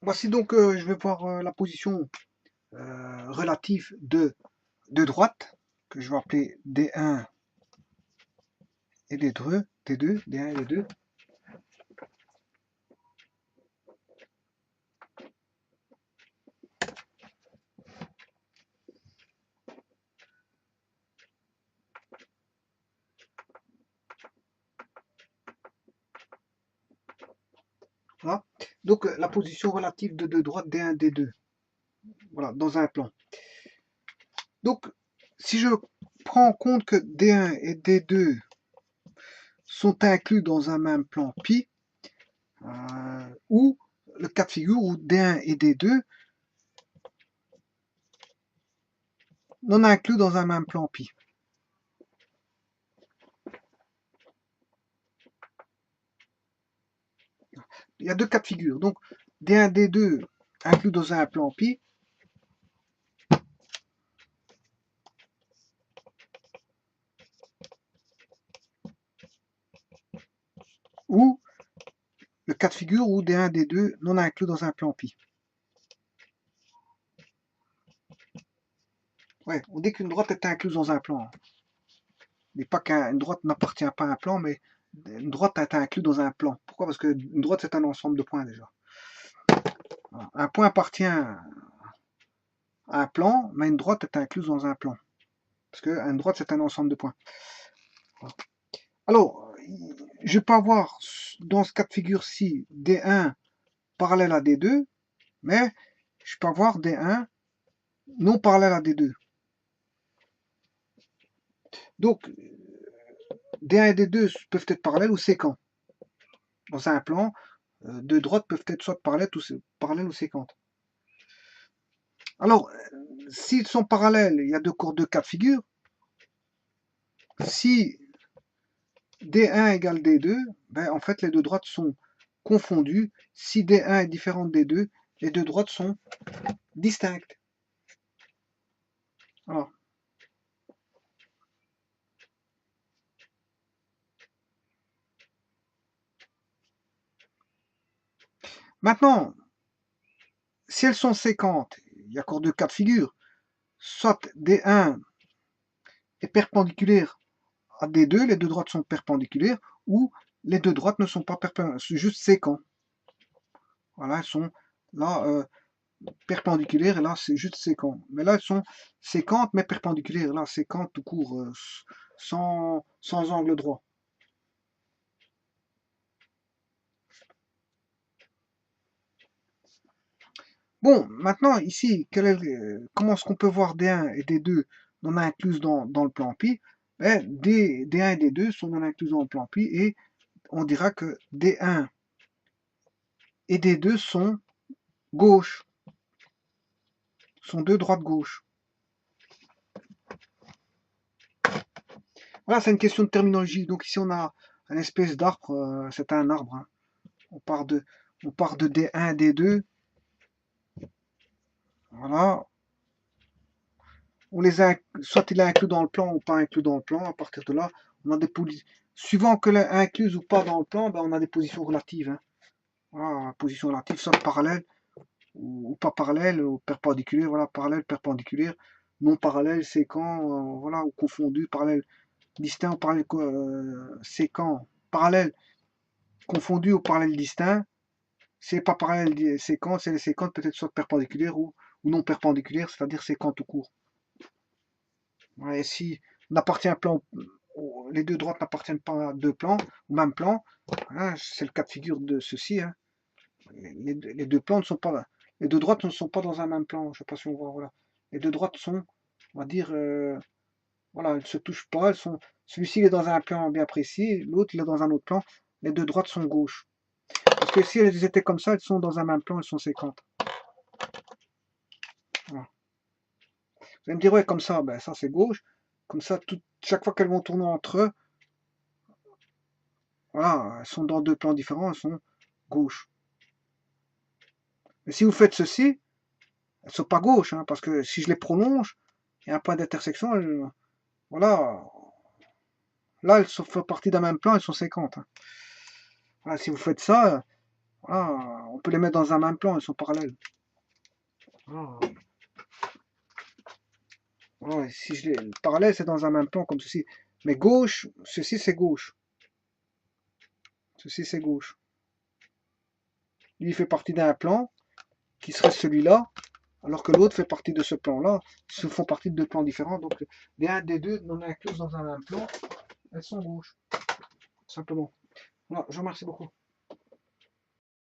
Voici donc, je vais voir la position relative de droite, que je vais appeler D1 et D2, D1 et D2. Voilà. Donc la position relative de deux droites D1, D2, voilà, dans un plan. Donc, si je prends en compte que D1 et D2 sont inclus dans un même plan pi, ou le cas de figure où D1 et D2 non inclus dans un même plan pi. Il y a deux cas de figure. Donc, D1, D2 inclus dans un plan pi, ou le cas de figure où D1, D2 non inclus dans un plan pi. Ouais, on dit qu'une droite est incluse dans un plan. On dit pas qu'une droite n'appartient pas à un plan, mais une droite est incluse dans un plan. Pourquoi? Parce qu'une droite, c'est un ensemble de points déjà. Un point appartient à un plan, mais une droite est incluse dans un plan. Parce qu'une droite, c'est un ensemble de points. Alors, je peux avoir dans ce cas de figure-ci D1 parallèle à D2, mais je peux avoir D1 non parallèle à D2. Donc, D1 et D2 peuvent être parallèles ou séquents. Dans un plan, deux droites peuvent être soit parallèles ou séquentes. Alors, s'ils sont parallèles, il y a deux cas de figure. Si D1 égale D2, ben, en fait, les deux droites sont confondues. Si D1 est différent de D2, les deux droites sont distinctes. Alors, maintenant, si elles sont séquentes, il y a encore deux cas de figure. Soit D1 est perpendiculaire à D2, les deux droites sont perpendiculaires, ou les deux droites ne sont pas perpendiculaires, c'est juste séquents. Voilà, elles sont là perpendiculaires, et là c'est juste séquent. Mais là elles sont séquentes mais perpendiculaires, là séquentes tout court, sans angle droit. Bon, maintenant ici, comment est-ce qu'on peut voir D1 et D2 non inclus dans le plan pi? Ben, D1 et D2 sont non inclus dans le plan pi, et on dira que D1 et D2 sont gauches, sont deux droites gauches. Voilà, c'est une question de terminologie. Donc ici on a une espèce d'arbre, c'est un arbre, hein. On part de D1, D2, voilà. On les a, soit il est inclus dans le plan ou pas inclus dans le plan. À partir de là, on a des positions. Suivant que l'est incluse ou pas dans le plan, ben on a des positions relatives, hein. Voilà, position relative, soit parallèle ou pas parallèle, ou perpendiculaire, voilà, parallèle, perpendiculaire, non parallèle, séquent, voilà, ou confondu, parallèle distinct ou parallèle séquent, parallèle confondu ou parallèle distinct. C'est pas parallèle séquent, c'est les séquentes peut-être soit perpendiculaires ou non perpendiculaires, c'est-à-dire séquent tout court. Et si n'appartient un plan, les deux droites n'appartiennent pas à deux plans, au même plan, hein, c'est le cas de figure de ceci, hein. Les deux plans ne sont pas, les deux droites ne sont pas dans un même plan. Je ne sais pas si on voit, voilà. Les deux droites sont, on va dire, voilà, elles ne se touchent pas. Celui-ci est dans un plan bien précis, l'autre il est dans un autre plan. Les deux droites sont gauches. Parce que si elles étaient comme ça, elles sont dans un même plan, elles sont séquentes. Voilà. Vous allez me dire, ouais, comme ça, ben ça c'est gauche. Comme ça, chaque fois qu'elles vont tourner entre eux, voilà, elles sont dans deux plans différents, elles sont gauches. Mais si vous faites ceci, elles ne sont pas gauches, hein, parce que si je les prolonge, il y a un point d'intersection, voilà, là elles font partie d'un même plan, elles sont séquentes, hein. Voilà, si vous faites ça, Voilà, on peut les mettre dans un même plan, ils sont parallèles. Voilà. Voilà, si je les... le parallèle, c'est dans un même plan comme ceci. Mais gauche, ceci c'est gauche. Ceci c'est gauche. Lui, il fait partie d'un plan qui serait celui-là, alors que l'autre fait partie de ce plan-là. Ils font partie de deux plans différents. Donc, les un des deux non incluses dans un même plan, elles sont gauches. Simplement. Voilà, je vous remercie beaucoup.